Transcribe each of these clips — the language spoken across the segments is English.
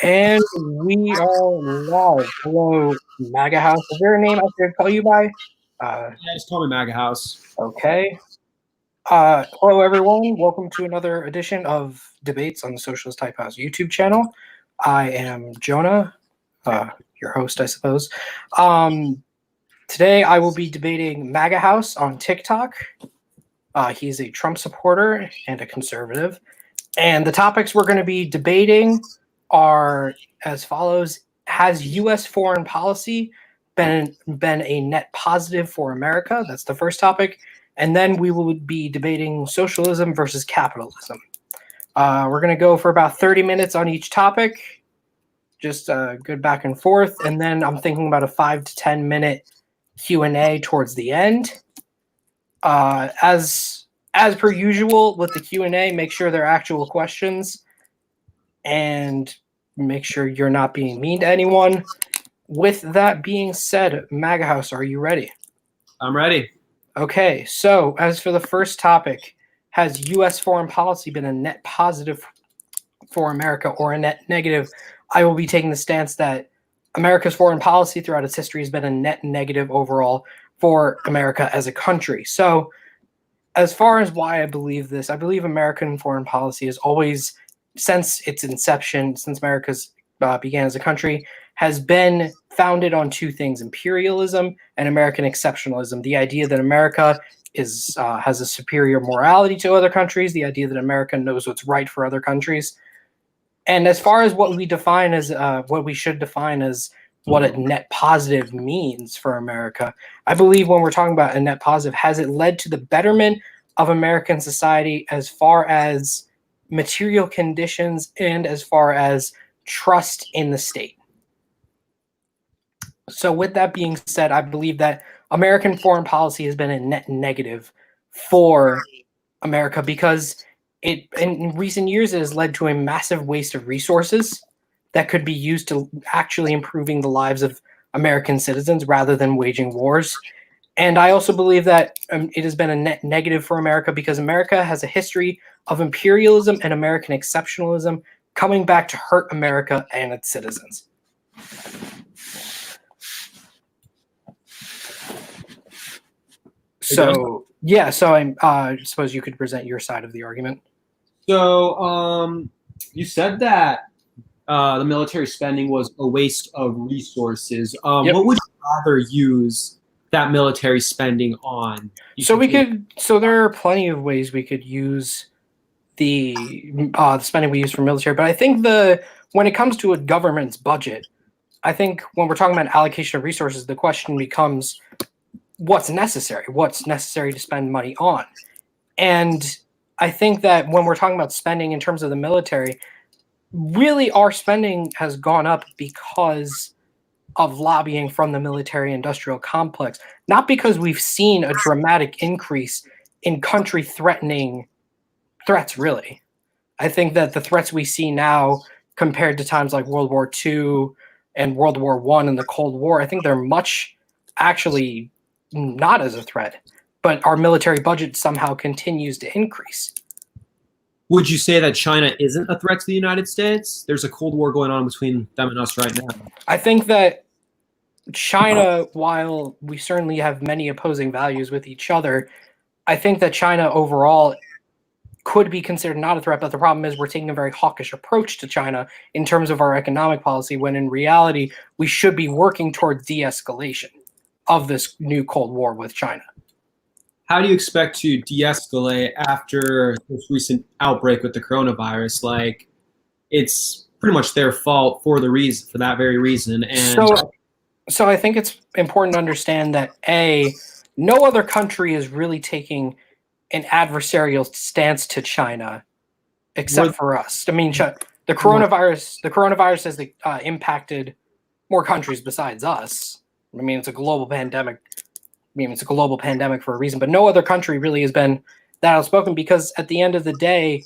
And we are live. Hello, MAGA House. Is there a name I should call you by? Yeah, just call me MAGA House. Okay. Hello, everyone. Welcome to another edition of Debates on the Socialist Type House YouTube channel. I am Jonah, your host, I suppose. Today, I will be debating MAGA House on TikTok. He's a Trump supporter and a conservative. And the topics we're going to be debating are as follows. Has U.S. foreign policy been a net positive for America? That's the first topic. And then we will be debating socialism versus capitalism. We're going to go for about 30 minutes on each topic, just good back and forth. And then I'm thinking about a 5 to 10 minute Q&A towards the end. As per usual with the Q&A, make sure they're actual questions and make sure you're not being mean to anyone. With that being said, MAGA House, are you ready? I'm ready. Okay, so as for the first topic, has U.S. foreign policy been a net positive for America or a net negative? I will be taking the stance that America's foreign policy throughout its history has been a net negative overall for America as a country. So as far as why I believe this, I believe American foreign policy has always, since its inception, since America's began as a country, has been founded on two things: imperialism and American exceptionalism. The idea that America has a superior morality to other countries, the idea that America knows what's right for other countries. And as far as what we define as what we should define as what a net positive means for America, I believe when we're talking about a net positive, has it led to the betterment of American society as far as material conditions and as far as trust in the state? So with that being said, I believe that American foreign policy has been a net negative for America because it, in recent years, it has led to a massive waste of resources that could be used to actually improving the lives of American citizens rather than waging wars. And I also believe that it has been a net negative for America because America has a history of imperialism and American exceptionalism coming back to hurt America and its citizens. So, yeah, so I suppose you could present your side of the argument. So, you said that the military spending was a waste of resources. Yep. What would you rather use that military spending on? So there are plenty of ways we could use the spending we use for military, but I think when it comes to a government's budget, I think when we're talking about allocation of resources, the question becomes what's necessary to spend money on. And I think that when we're talking about spending in terms of the military, really our spending has gone up because of lobbying from the military industrial complex, not because we've seen a dramatic increase in country threatening threats, really. I think that the threats we see now compared to times like World War II and World War I and the Cold War, I think they're much actually not as a threat, but our military budget somehow continues to increase. Would you say that China isn't a threat to the United States? There's a Cold War going on between them and us right now. I think that China, while we certainly have many opposing values with each other, I think that China overall could be considered not a threat, but the problem is we're taking a very hawkish approach to China in terms of our economic policy, when in reality, we should be working towards de-escalation of this new Cold War with China. How do you expect to de-escalate after this recent outbreak with the coronavirus? Like, it's pretty much their fault for that very reason. And so I think it's important to understand that no other country is really taking an adversarial stance to China except for us. I mean, the coronavirus has impacted more countries besides us. I mean, it's a global pandemic. It's a global pandemic for a reason, but no other country really has been that outspoken because at the end of the day,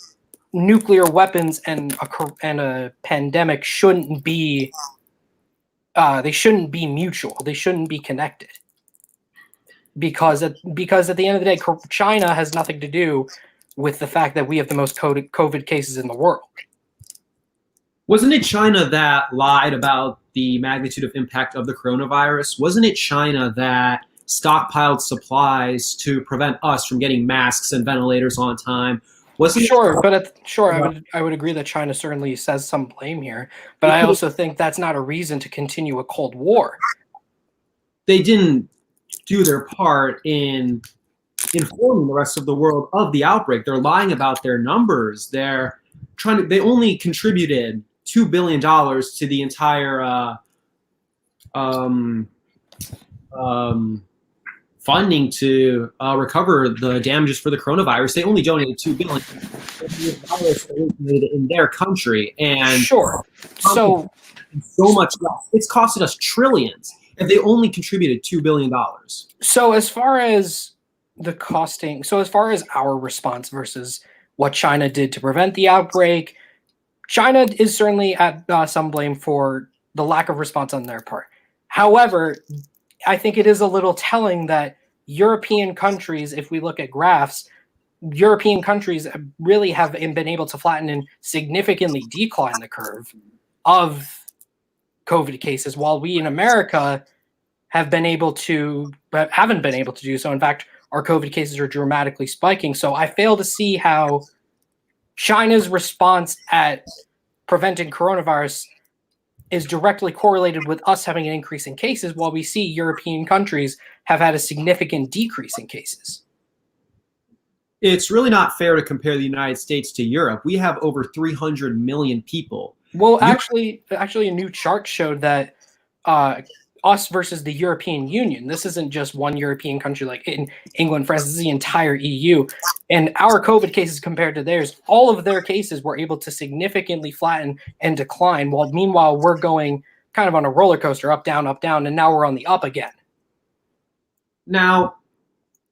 nuclear weapons and a pandemic shouldn't be mutual. They shouldn't be connected. Because at the end of the day, China has nothing to do with the fact that we have the most COVID cases in the world. Wasn't it China that lied about the magnitude of impact of the coronavirus? Wasn't it China that stockpiled supplies to prevent us from getting masks and ventilators on time? Wasn't Sure, but sure, it? I would agree that China certainly says some blame here, but They I could have. also think that's not a reason to continue a Cold War. They didn't do their part in informing the rest of the world of the outbreak. They're lying about their numbers. They're trying to. They only contributed $2 billion to the entire um, um, funding to recover the damages for the coronavirus. They only donated $2 billion. The virus originated in their country, and Sure. So so much less. It's costed us trillions, and they only contributed $2 billion. so as far as the costing, so as far as our response versus what China did to prevent the outbreak, China is certainly at some blame for the lack of response on their part. However, I think it is a little telling that European countries, if we look at graphs, European countries really have been able to flatten and significantly decline the curve of COVID cases, while we in America haven't been able to do so. In fact, our COVID cases are dramatically spiking. So I fail to see how China's response at preventing coronavirus is directly correlated with us having an increase in cases, while we see European countries have had a significant decrease in cases. It's really not fair to compare the United States to Europe. We have over 300 million people. Well, You, actually, a new chart showed that us versus the European Union. This isn't just one European country like in England, France. This is the entire EU. And our COVID cases compared to theirs, all of their cases were able to significantly flatten and decline. While meanwhile, we're going kind of on a roller coaster, up, down, and now we're on the up again. now,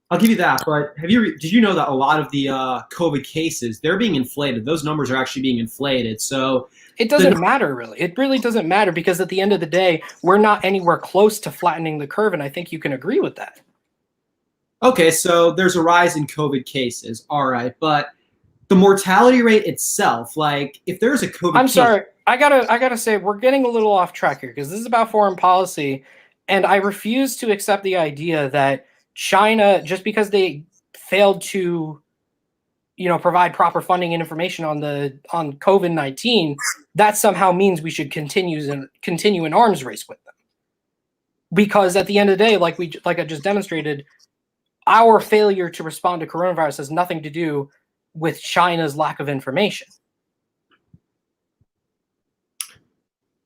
I'll give you that, but did you know that a lot of the COVID cases, they're being inflated? Those numbers are actually being inflated. So It doesn't matter, really. It really doesn't matter, because at the end of the day, we're not anywhere close to flattening the curve, and I think you can agree with that. okay, so there's a rise in COVID cases. All right, but the mortality rate itself, like if there's a COVID I'm case, sorry. I gotta say we're getting a little off track here, because this is about foreign policy, and I refuse to accept the idea that China, just because they failed to, provide proper funding and information on COVID-19, that somehow means we should continue an arms race with them. Because at the end of the day, like I just demonstrated, our failure to respond to coronavirus has nothing to do with China's lack of information.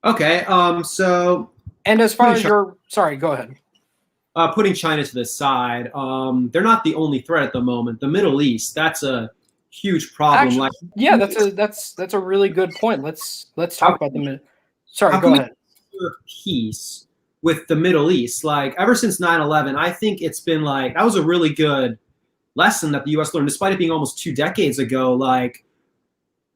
okay, so And as far putting as sorry, go ahead. putting China to the side, they're not the only threat at the moment. The Middle East, that's a huge problem. Actually, Like, yeah, that's a really good point. Let's talk about the. Sorry, how go can ahead. we ensure peace with the Middle East? Like, ever since 9/11, I think it's been like that was a really good lesson that the U.S. learned, despite it being almost 2 decades ago. Like,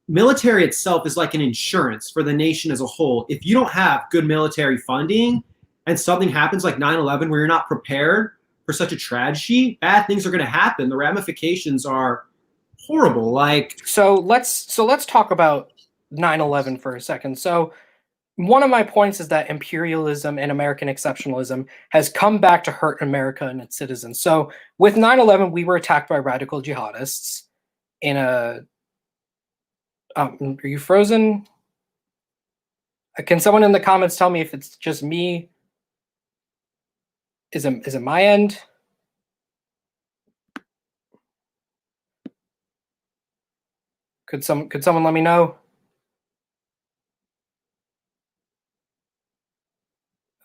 military itself is like an insurance for the nation as a whole. If you don't have good military funding and something happens like 9/11 where you're not prepared for such a tragedy, bad things are going to happen. The ramifications are horrible. Like, So let's talk about 9/11 for a second. So one of my points is that imperialism and American exceptionalism has come back to hurt America and its citizens. So with 9/11, we were attacked by radical jihadists in a. Are you frozen? Can someone in the comments tell me if it's just me? Is it my end? Could someone let me know?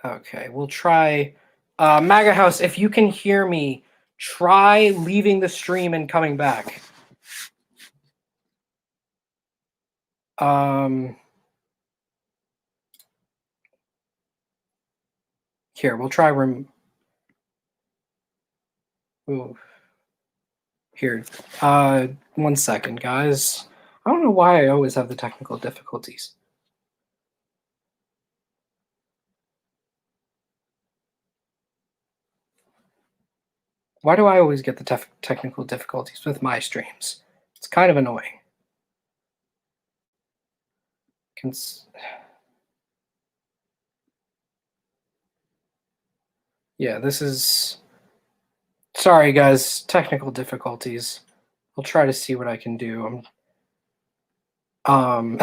Okay, we'll try. MAGA House, if you can hear me, try leaving the stream and coming back. Here, we'll try Ooh. Here. 1 second, guys. I don't know why I always have the technical difficulties. Why do I always get the technical difficulties with my streams? It's kind of annoying. Yeah, this is. Sorry, guys. Technical difficulties. I'll try to see what I can do. Um.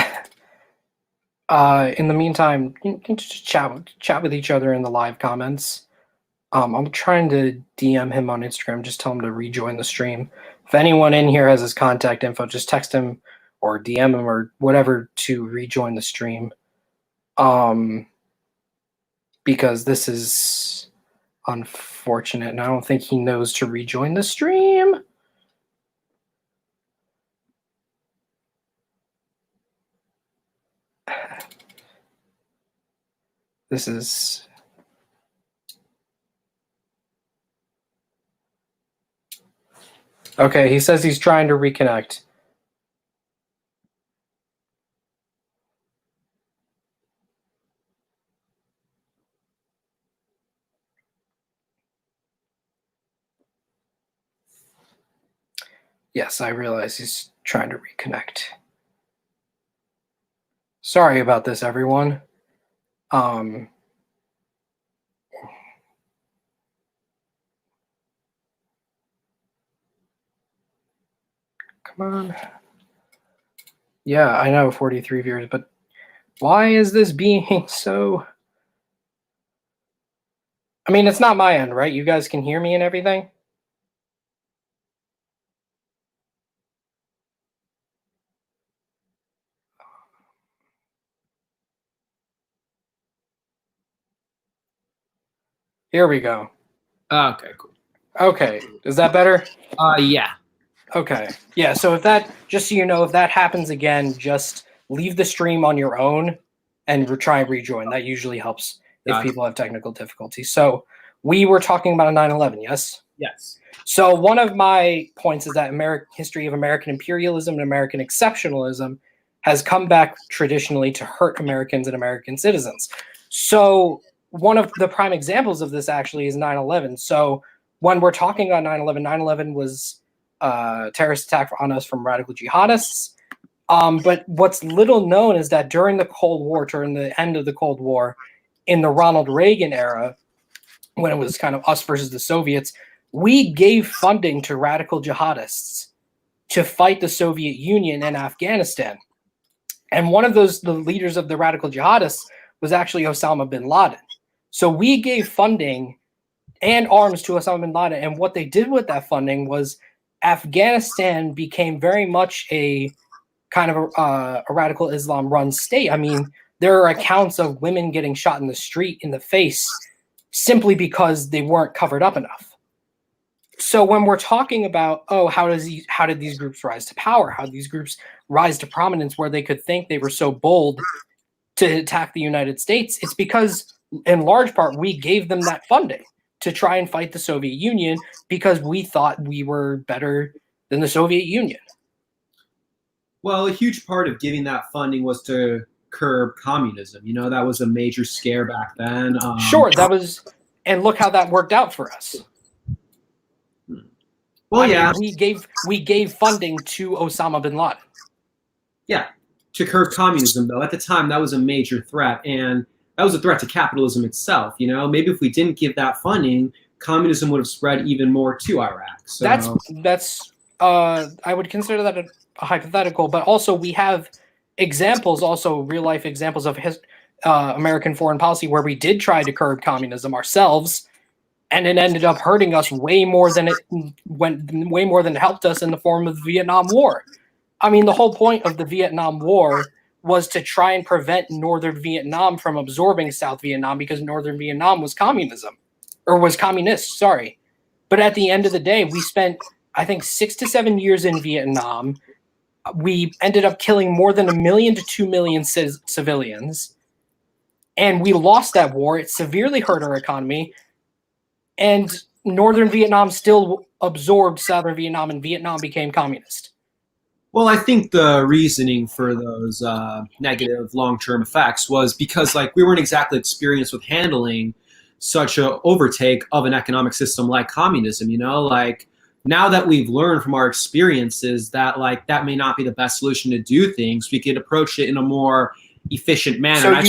In the meantime, you can just chat with each other in the live comments. I'm trying to DM him on Instagram. Just tell him to rejoin the stream. If anyone in here has his contact info, just text him or DM him or whatever to rejoin the stream. Because this is unfortunate, and I don't think he knows to rejoin the stream. This is. Okay, he says he's trying to reconnect. Yes, I realize he's trying to reconnect. Sorry about this, everyone. Come on. Yeah, I know, 43 viewers, but why is this being so... I mean, it's not my end, right? You guys can hear me and everything? Here we go. Okay, cool. Okay, is that better? Yeah. Okay. Yeah, so if that, just so you know, if that happens again, just leave the stream on your own and try and rejoin. That usually helps if people have technical difficulties. So we were talking about a 9/11, yes? Yes. So one of my points is that history of American imperialism and American exceptionalism has come back traditionally to hurt Americans and American citizens. So one of the prime examples of this actually is 9/11. So when we're talking about 9/11, 9/11 was a terrorist attack on us from radical jihadists. But what's little known is that during the Cold War, during the end of the Cold War, in the Ronald Reagan era, when it was kind of us versus the Soviets, we gave funding to radical jihadists to fight the Soviet Union and Afghanistan. And one of the leaders of the radical jihadists was actually Osama bin Laden. So we gave funding and arms to Osama bin Laden. And what they did with that funding was Afghanistan became very much a kind of a radical Islam run state. I mean, there are accounts of women getting shot in the street in the face simply because they weren't covered up enough. So when we're talking about, oh, how did these groups rise to power? How did these groups rise to prominence where they could think they were so bold to attack the United States? It's because, in large part, we gave them that funding to try and fight the Soviet Union because we thought we were better than the Soviet Union. Well, a huge part of giving that funding was to curb communism. You know, that was a major scare back then. Sure, that was, and look how that worked out for us. Well, yeah, we gave funding to Osama bin Laden. Yeah, to curb communism, though. At the time, that was a major threat, and that was a threat to capitalism itself. You know, maybe if we didn't give that funding, communism would have spread even more to Iraq. So that's I would consider that a hypothetical, but also we have examples, also real life examples of American foreign policy where we did try to curb communism ourselves, and it ended up hurting us way more than it helped us in the form of the Vietnam War. I mean, the whole point of the Vietnam War was to try and prevent Northern Vietnam from absorbing South Vietnam because Northern Vietnam was communist, sorry. But at the end of the day, we spent, I think, 6 to 7 years in Vietnam. We ended up killing more than 1 million to 2 million civilians. And we lost that war. It severely hurt our economy. And Northern Vietnam still absorbed Southern Vietnam, and Vietnam became communist. Well, I think the reasoning for those negative long-term effects was because, like, we weren't exactly experienced with handling such an overtake of an economic system like communism. You know, like, now that we've learned from our experiences that, like, that may not be the best solution to do things, we could approach it in a more efficient manner.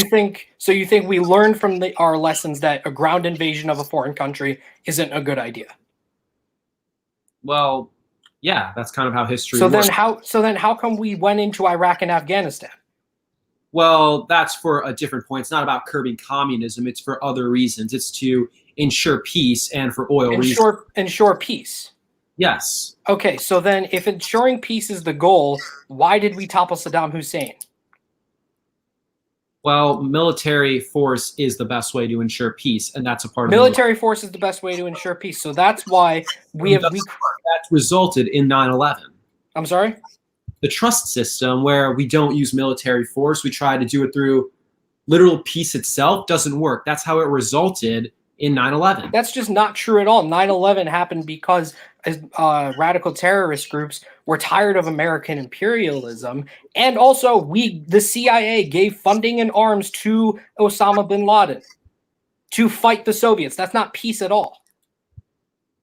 So you think we learned from our lessons that a ground invasion of a foreign country isn't a good idea? Well, yeah, that's kind of how history works. Then how come we went into Iraq and Afghanistan? Well, that's for a different point. It's not about curbing communism. It's for other reasons. It's to ensure peace and for oil reasons. Ensure peace. Yes. Okay, so then if ensuring peace is the goal, why did we topple Saddam Hussein? Well, military force is the best way to ensure peace, and that's a part of military force is the best way to ensure peace. So that's why that resulted in 9/11. I'm sorry? The trust system where we don't use military force, we try to do it through literal peace itself, doesn't work. That's how it resulted in 9/11. That's just not true at all. 9/11 happened because radical terrorist groups were tired of American imperialism, and also the CIA gave funding and arms to Osama bin Laden to fight the Soviets. That's not peace at all.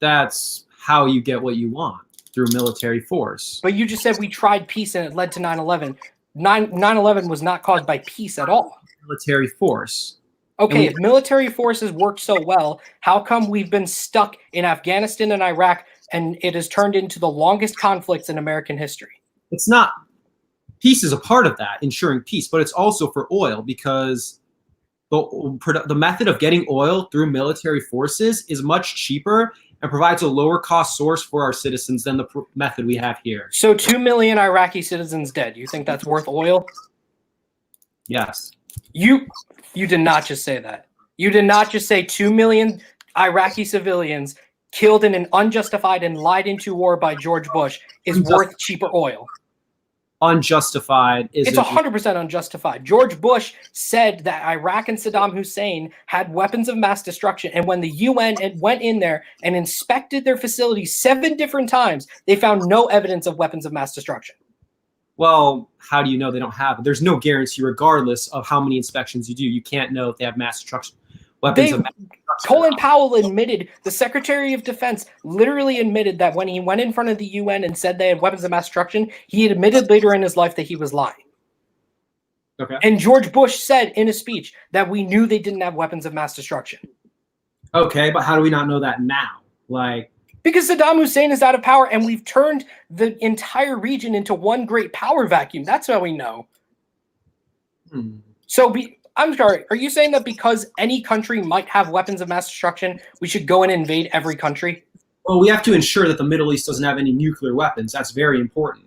That's how you get what you want, through military force. But you just said we tried peace and it led to 9/11. 9/11 was not caused by peace at all. Military force. Okay, if military forces work so well, how come we've been stuck in Afghanistan and Iraq and it has turned into the longest conflicts in American history? It's not. Peace is a part of that, ensuring peace, but it's also for oil because the method of getting oil through military forces is much cheaper and provides a lower cost source for our citizens than the method we have here. So 2 million Iraqi citizens dead. You think that's worth oil? Yes. You did not just say that. You did not just say 2 million Iraqi civilians killed in an unjustified and lied into war by George Bush is worth cheaper oil. Unjustified is it's 100% unjustified. George Bush said that Iraq and Saddam Hussein had weapons of mass destruction, and when the UN went in there and inspected their facilities 7 different times, they found no evidence of weapons of mass destruction. Well, how do you know they don't have it? There's no guarantee, regardless of how many inspections you do. You can't know if they have mass destruction. Weapons of mass destruction. Colin Powell admitted, the Secretary of Defense literally admitted that when he went in front of the UN and said they had weapons of mass destruction, he had admitted later in his life that he was lying. Okay. And George Bush said in a speech that we knew they didn't have weapons of mass destruction. Okay, but how do we not know that now? Because Saddam Hussein is out of power and we've turned the entire region into one great power vacuum. That's how we know. So I'm sorry, are you saying that because any country might have weapons of mass destruction, we should go and invade every country? Well, we have to ensure that the Middle East doesn't have any nuclear weapons. That's very important.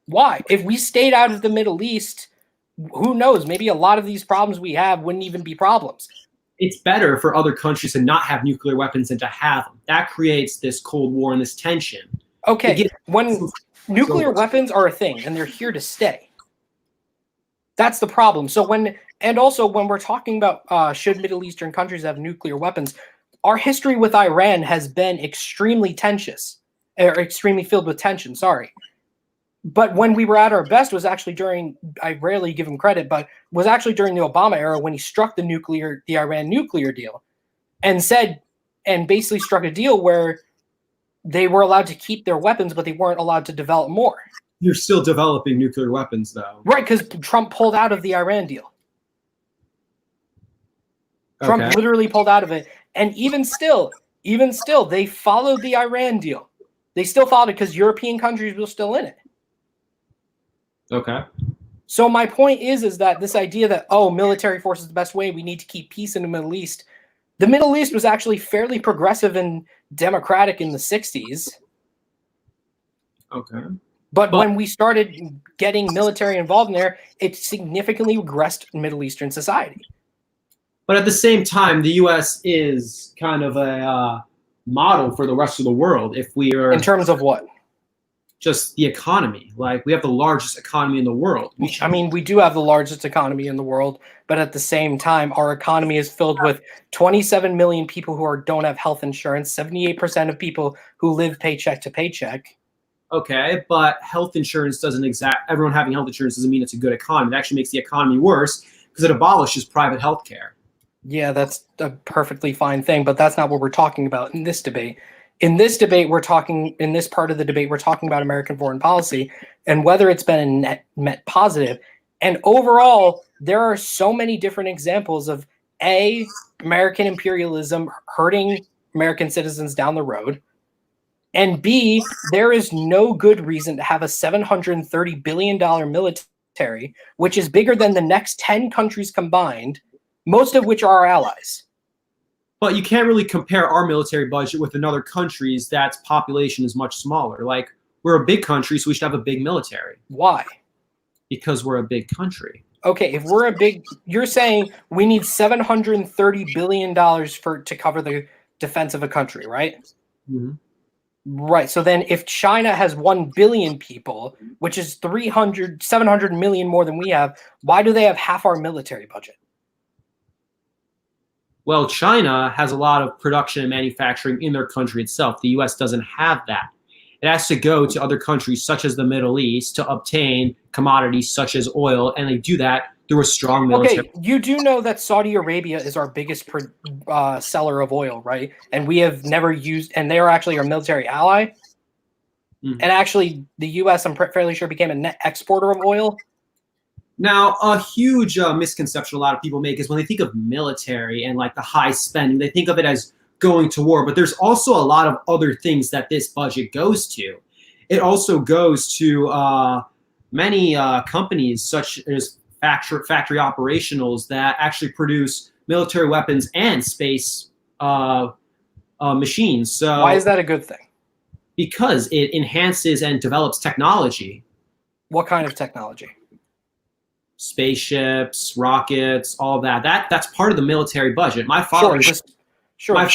Why? If we stayed out of the Middle East, who knows? Maybe a lot of these problems we have wouldn't even be problems. It's better for other countries to not have nuclear weapons than to have them. That creates this Cold War and this tension. Okay, when nuclear weapons are a thing and they're here to stay, that's the problem. So when we're talking about should Middle Eastern countries have nuclear weapons, our history with Iran has been extremely tensious, or extremely filled with tension, sorry. But when we were at our best was actually during, I rarely give him credit, but was actually during the Obama era when he struck the Iran nuclear deal and basically struck a deal where they were allowed to keep their weapons, but they weren't allowed to develop more. You're still developing nuclear weapons, though. Right, because Trump pulled out of the Iran deal. Trump literally pulled out of it. And even still, they followed the Iran deal. They still followed it because European countries were still in it. Okay. So my point is that this idea that, military force is the best way, we need to keep peace in the Middle East. The Middle East was actually fairly progressive and democratic in the 60s. Okay. But when we started getting military involved in there, it significantly regressed Middle Eastern society. But at the same time, the U.S. is kind of a model for the rest of the world. If we are in terms of what? Just the economy. We have the largest economy in the world. We do have the largest economy in the world, but at the same time, our economy is filled with 27 million people who don't have health insurance, 78% of people who live paycheck to paycheck. Okay, but health insurance everyone having health insurance doesn't mean it's a good economy. It actually makes the economy worse because it abolishes private health care. Yeah, that's a perfectly fine thing, but that's not what we're talking about in this debate. In this part of the debate, we're talking about American foreign policy and whether it's been a net positive. And overall, there are so many different examples of American imperialism hurting American citizens down the road, and B, there is no good reason to have a $730 billion military, which is bigger than the next 10 countries combined, most of which are our allies. But you can't really compare our military budget with another country's that's population is much smaller. Like, we're a big country, so we should have a big military. Why? Because we're a big country. Okay, if we're a big, you're saying we need $730 billion to cover the defense of a country, right? Mm-hmm. Right. So then if China has 1 billion people, which is 700 million more than we have, why do they have half our military budget? Well, China has a lot of production and manufacturing in their country itself. The U.S. doesn't have that. It has to go to other countries such as the Middle East to obtain commodities such as oil, and they do that through a strong military. Okay, you do know that Saudi Arabia is our biggest seller of oil, right? And we have never used, and they are actually our military ally. Mm-hmm. And actually, the U.S., I'm fairly sure, became a net exporter of oil. Now, a huge misconception a lot of people make is when they think of military and like the high spending, they think of it as going to war. But there's also a lot of other things that this budget goes to. It also goes to many companies such as factory operationals that actually produce military weapons and space machines. So why is that a good thing? Because it enhances and develops technology. What kind of technology? Spaceships, rockets, all that. That's part of the military budget. My father is an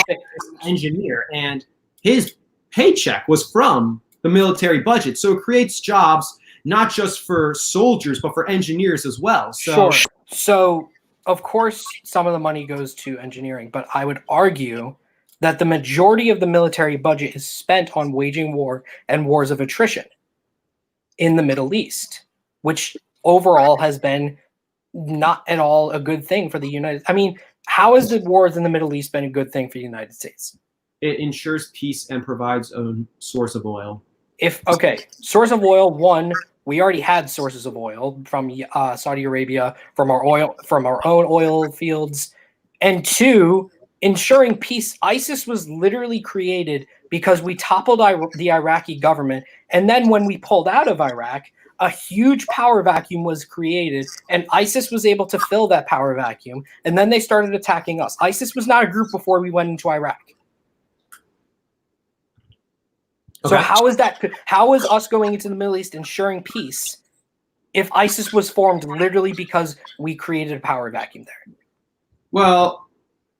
engineer, and his paycheck was from the military budget. So it creates jobs not just for soldiers, but for engineers as well. Sure. So, of course, some of the money goes to engineering, but I would argue that the majority of the military budget is spent on waging war and wars of attrition in the Middle East, which overall has been not at all a good thing for the United States. I mean, how has the wars in the Middle East been a good thing for the United States? It ensures peace and provides a source of oil. Source of oil, one, we already had sources of oil from Saudi Arabia, from our own oil fields. And two, ensuring peace. ISIS was literally created because we toppled the Iraqi government. And then when we pulled out of Iraq, a huge power vacuum was created, and ISIS was able to fill that power vacuum, and then they started attacking us. ISIS was not a group before we went into Iraq. Okay. So how is us going into the Middle East ensuring peace if ISIS was formed literally because we created a power vacuum there? Well,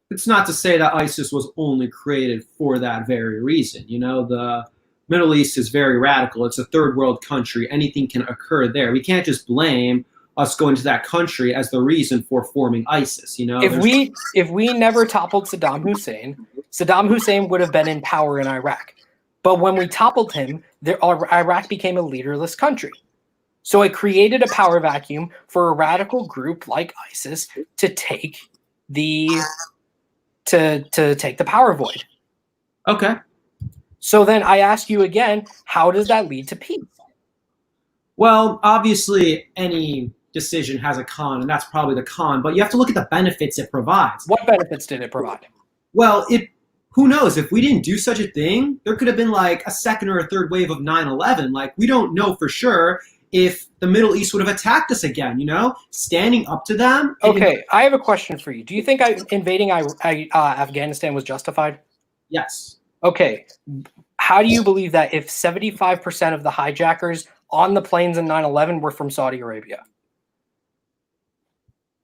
it's not to say that ISIS was only created for that very reason. You know, the Middle East is very radical. It's a third world country. Anything can occur there. We can't just blame us going to that country as the reason for forming ISIS. You know, if we never toppled Saddam Hussein would have been in power in Iraq. But when we toppled him, Iraq became a leaderless country. So it created a power vacuum for a radical group like ISIS to take the power void. Okay. So then I ask you again, how does that lead to peace? Well, obviously any decision has a con, and that's probably the con, but you have to look at the benefits it provides. What benefits did it provide? Well, who knows? If we didn't do such a thing, there could have been like a second or a third wave of 9/11. Like, we don't know for sure if the Middle East would have attacked us again, you know? Standing up to them. Okay, I have a question for you. Do you think invading Afghanistan was justified? Yes. Okay, how do you believe that if 75% of the hijackers on the planes in 9/11 were from Saudi Arabia?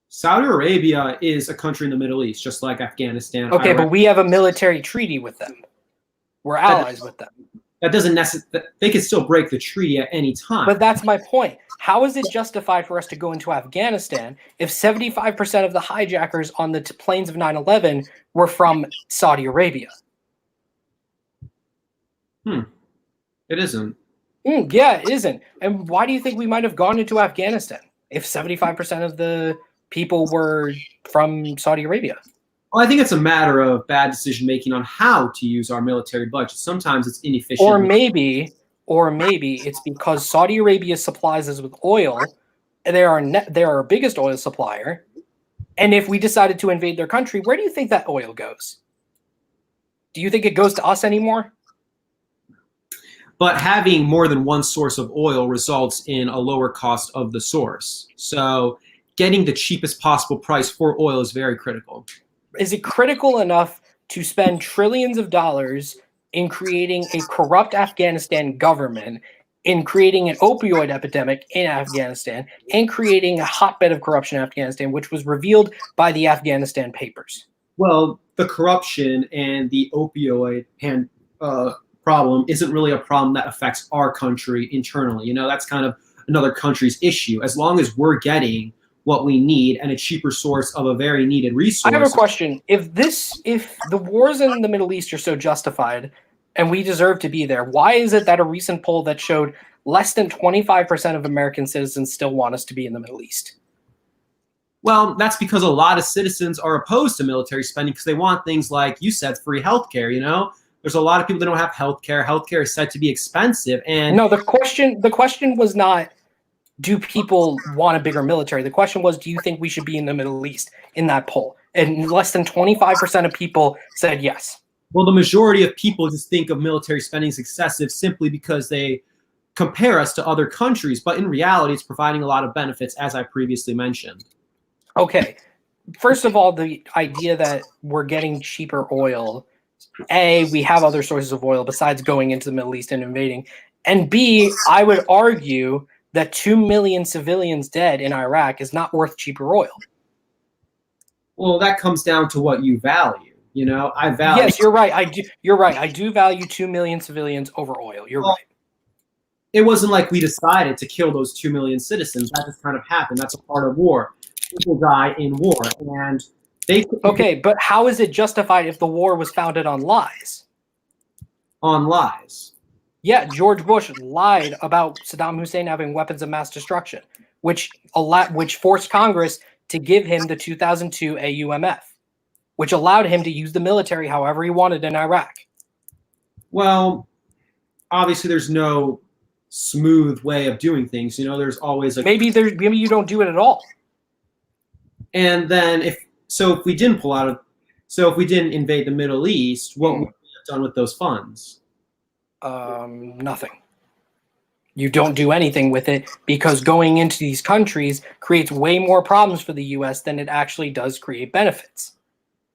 Saudi Arabia is a country in the Middle East, just like Afghanistan. Okay, Iraq. But we have a military treaty with them. We're allies with them. That doesn't necessarily, they could still break the treaty at any time. But that's my point. How is it justified for us to go into Afghanistan if 75% of the hijackers on the planes of 9/11 were from Saudi Arabia? It isn't. Yeah, it isn't. And why do you think we might have gone into Afghanistan if 75% of the people were from Saudi Arabia? Well, I think it's a matter of bad decision making on how to use our military budget. Sometimes it's inefficient. Or maybe it's because Saudi Arabia supplies us with oil, They are our biggest oil supplier. And if we decided to invade their country, where do you think that oil goes? Do you think it goes to us anymore? But having more than one source of oil results in a lower cost of the source. So getting the cheapest possible price for oil is very critical. Is it critical enough to spend trillions of dollars in creating a corrupt Afghanistan government, in creating an opioid epidemic in Afghanistan, and creating a hotbed of corruption in Afghanistan, which was revealed by the Afghanistan papers? Well, the corruption and the opioid problem isn't really a problem that affects our country internally. That's kind of another country's issue. As long as we're getting what we need and a cheaper source of a very needed resource. I have a question. If the wars in the Middle East are so justified and we deserve to be there, why is it that a recent poll that showed less than 25% of American citizens still want us to be in the Middle East? Well, that's because a lot of citizens are opposed to military spending because they want things like you said, free healthcare. There's a lot of people that don't have healthcare. Healthcare is said to be expensive. And no, the question was not, do people want a bigger military? The question was, do you think we should be in the Middle East in that poll? And less than 25% of people said yes. Well, the majority of people just think of military spending as excessive simply because they compare us to other countries. But in reality, it's providing a lot of benefits, as I previously mentioned. Okay. First of all, the idea that we're getting cheaper oil, A, we have other sources of oil besides going into the Middle East and invading. And B, I would argue that 2 million civilians dead in Iraq is not worth cheaper oil. Well, that comes down to what you value. I value. Yes, you're right. You're right. I do value 2 million civilians over oil. You're right. It wasn't like we decided to kill those 2 million citizens. That just kind of happened. That's a part of war. People die in war, and they. Okay, but how is it justified if the war was founded on lies? On lies. Yeah, George Bush lied about Saddam Hussein having weapons of mass destruction, which forced Congress to give him the 2002 AUMF, which allowed him to use the military however he wanted in Iraq. Well, obviously there's no smooth way of doing things. There's always maybe you don't do it at all. And then if we didn't invade the Middle East, what would we have done with those funds? Nothing. You don't do anything with it because going into these countries creates way more problems for the U.S. than it actually does create benefits,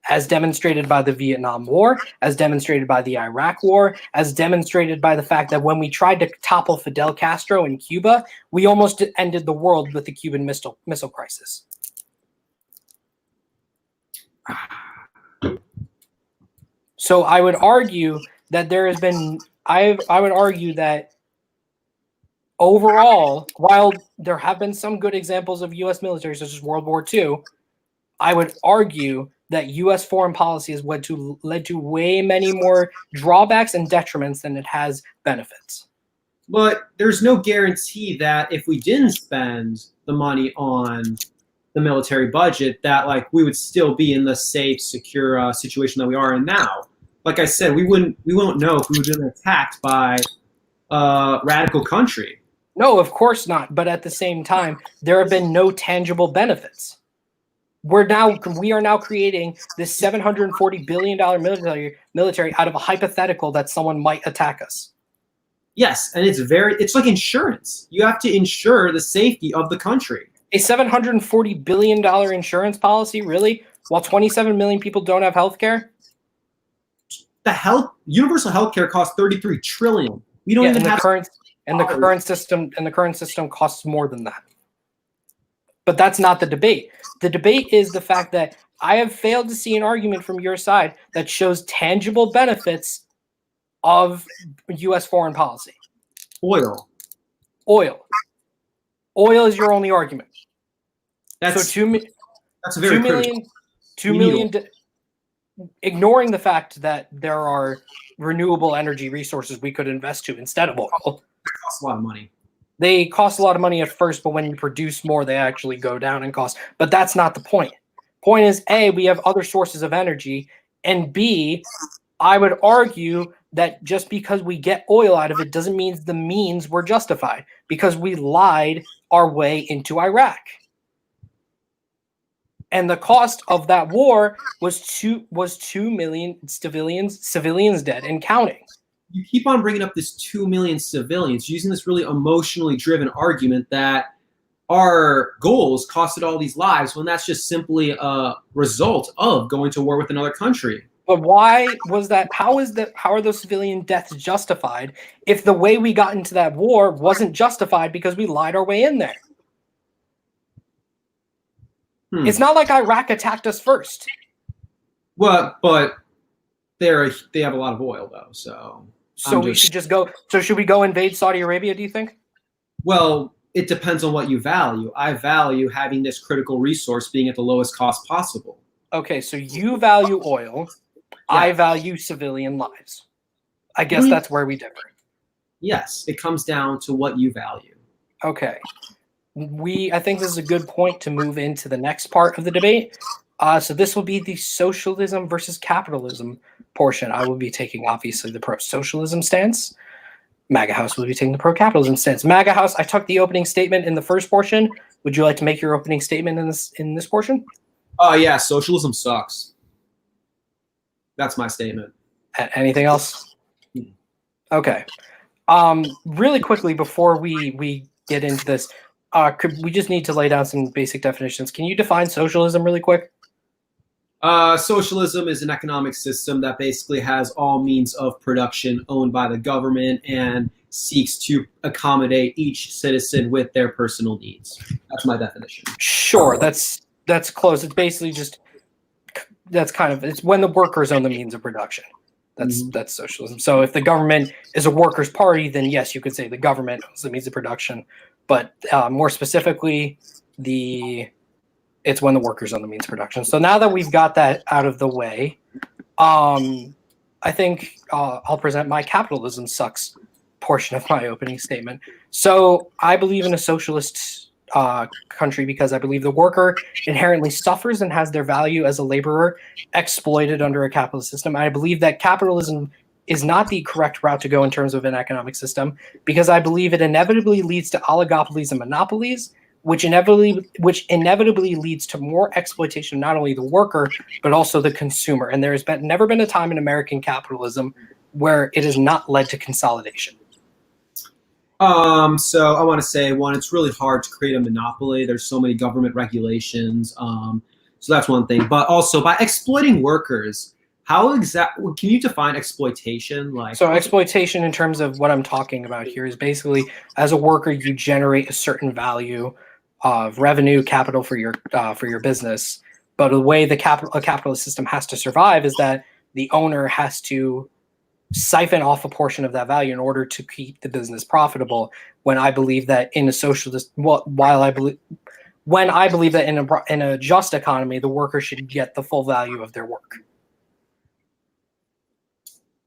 as demonstrated by the Vietnam War, as demonstrated by the Iraq War, as demonstrated by the fact that when we tried to topple Fidel Castro in Cuba, we almost ended the world with the Cuban Missile Crisis. So I would argue that I would argue that overall, while there have been some good examples of U.S. military, such as World War II, I would argue that U.S. foreign policy has led to way many more drawbacks and detriments than it has benefits. But there's no guarantee that if we didn't spend the money on the military budget, that we would still be in the safe, secure situation that we are in now. Like I said, we won't know if we were being attacked by a radical country. No, of course not. But at the same time, there have been no tangible benefits. We are now creating this $740 billion military out of a hypothetical that someone might attack us. Yes, and it's like insurance. You have to insure the safety of the country. A $740 billion insurance policy, really? While 27 million people don't have health care? Universal health care costs $33 trillion. We don't even have the current system costs more than that. But that's not the debate. The debate is the fact that I have failed to see an argument from your side that shows tangible benefits of U.S. foreign policy. Oil is your only argument. That's so 2 million. Ignoring the fact that there are renewable energy resources we could invest to instead of oil. It costs a lot of money. They cost a lot of money at first, but when you produce more, they actually go down in cost. But that's not the point. Point is, A, we have other sources of energy, and B, I would argue that just because we get oil out of it doesn't mean the means were justified, because we lied our way into Iraq. And the cost of that war was 2 million civilians dead and counting. You keep on bringing up this 2 million civilians, using this really emotionally driven argument that our goals costed all these lives, when that's just simply a result of going to war with another country. But why was that? How are those civilian deaths justified if the way we got into that war wasn't justified because we lied our way in there? It's not like Iraq attacked us first. Well, but they have a lot of oil though, so we should just go. So should we go invade Saudi Arabia? Do you think? Well, it depends on what you value. I value having this critical resource being at the lowest cost possible. Okay, so you value oil. Yeah. I value civilian lives. I guess that's where we differ. Yes, it comes down to what you value. Okay. I think this is a good point to move into the next part of the debate. So this will be the socialism versus capitalism portion. I will be taking, obviously, the pro-socialism stance. MAGA House will be taking the pro-capitalism stance. MAGA House, I took the opening statement in the first portion. Would you like to make your opening statement in this portion? Yeah, socialism sucks. That's my statement. Anything else? Okay. Really quickly before we get into this, we just need to lay down some basic definitions. Can you define socialism really quick? Socialism is an economic system that basically has all means of production owned by the government and seeks to accommodate each citizen with their personal needs. That's my definition. Sure, that's close. It's basically just it's when the workers own the means of production. That's socialism. So if the government is a workers' party, then yes, you could say the government owns the means of production. But more specifically, it's when the workers own the means of production. So now that we've got that out of the way, I think I'll present my capitalism sucks portion of my opening statement. So I believe in a socialist country because I believe the worker inherently suffers and has their value as a laborer exploited under a capitalist system. I believe that capitalism is not the correct route to go in terms of an economic system because I believe it inevitably leads to oligopolies and monopolies, which inevitably leads to more exploitation of not only the worker, but also the consumer. And there has never been a time in American capitalism where it has not led to consolidation. So I want to say, one, it's really hard to create a monopoly. There's so many government regulations. So that's one thing. But also, by exploiting workers, how exactly can you define exploitation? So exploitation, in terms of what I'm talking about here, is basically as a worker, you generate a certain value of revenue, capital for your business. But the way a capitalist system has to survive is that the owner has to siphon off a portion of that value in order to keep the business profitable. When I believe that in a socialist, when I believe that in a just economy, the worker should get the full value of their work.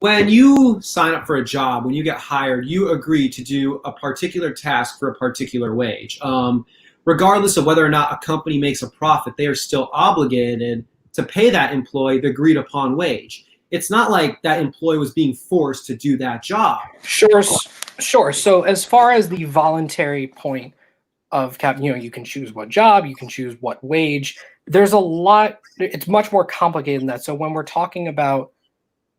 When you sign up for a job, when you get hired, you agree to do a particular task for a particular wage. Regardless of whether or not a company makes a profit, they are still obligated to pay that employee the agreed upon wage. It's not like that employee was being forced to do that job. Sure. So as far as the voluntary point of you can choose what job, you can choose what wage. There's a lot. It's much more complicated than that. So when we're talking about,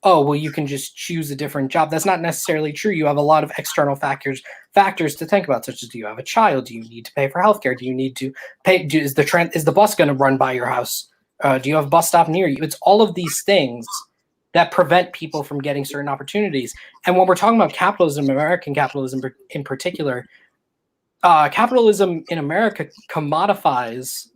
you can just choose a different job, that's not necessarily true. You have a lot of external factors to think about, such as, do you have a child? Do you need to pay for healthcare? Do you need to pay? Is the bus going to run by your house? Do you have a bus stop near you? It's all of these things that prevent people from getting certain opportunities. And when we're talking about capitalism, American capitalism in particular, capitalism in America commodifies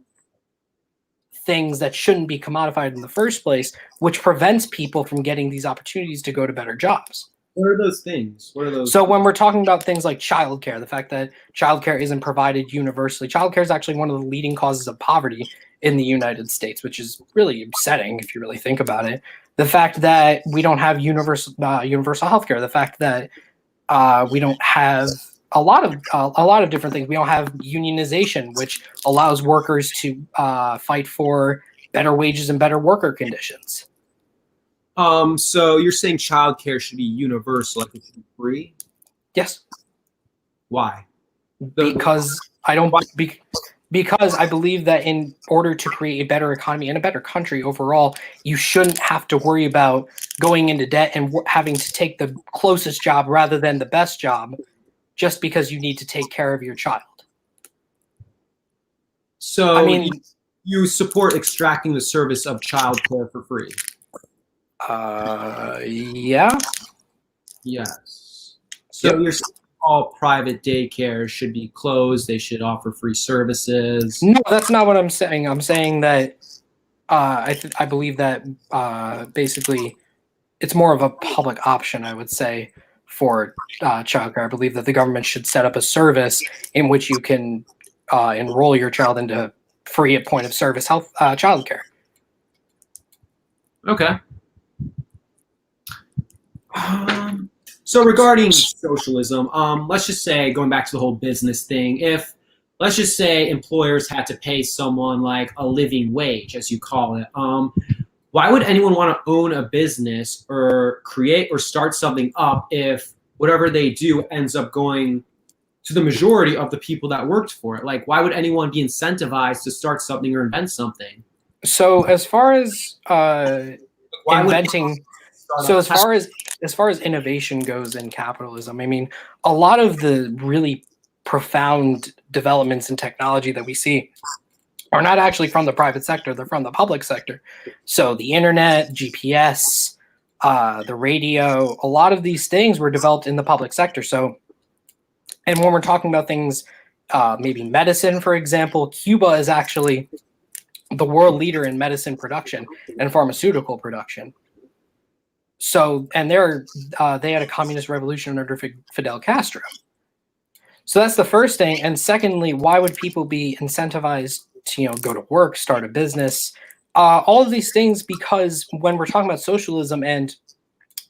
things that shouldn't be commodified in the first place, which prevents people from getting these opportunities to go to better jobs. What are those things? So when we're talking about things like childcare, the fact that childcare isn't provided universally, childcare is actually one of the leading causes of poverty in the United States, which is really upsetting if you really think about it. The fact that we don't have universal healthcare, the fact that we don't have a lot of different things. We don't have unionization, which allows workers to fight for better wages and better worker conditions. So you're saying childcare should be universal, like it should be free? Yes. Why? Because I don't because I believe that in order to create a better economy and a better country overall, you shouldn't have to worry about going into debt and having to take the closest job rather than the best job just because you need to take care of your child. So I mean, you support extracting the service of childcare for free? Yeah. Yes. So you're saying all private daycares should be closed. They should offer free services. No, that's not what I'm saying. I'm saying that I believe that basically it's more of a public option, I would say, for childcare. I believe that the government should set up a service in which you can enroll your child into free at point of service health childcare. Okay. So regarding socialism, let's just say, going back to the whole business thing, if let's just say employers had to pay someone like a living wage, as you call it, why would anyone want to own a business or create or start something up if whatever they do ends up going to the majority of the people that worked for it? Like, why would anyone be incentivized to start something or invent something? So as far as inventing, so as far as innovation goes in capitalism, I mean, a lot of the really profound developments in technology that we see are not actually from the private sector, they're from the public sector. So the internet, GPS, the radio, a lot of these things were developed in the public sector. So, and when we're talking about things, maybe medicine, for example, Cuba is actually the world leader in medicine production and pharmaceutical production. So, and they had a communist revolution under Fidel Castro. So that's the first thing. And secondly, why would people be incentivized to, go to work, start a business, all of these things? Because when we're talking about socialism and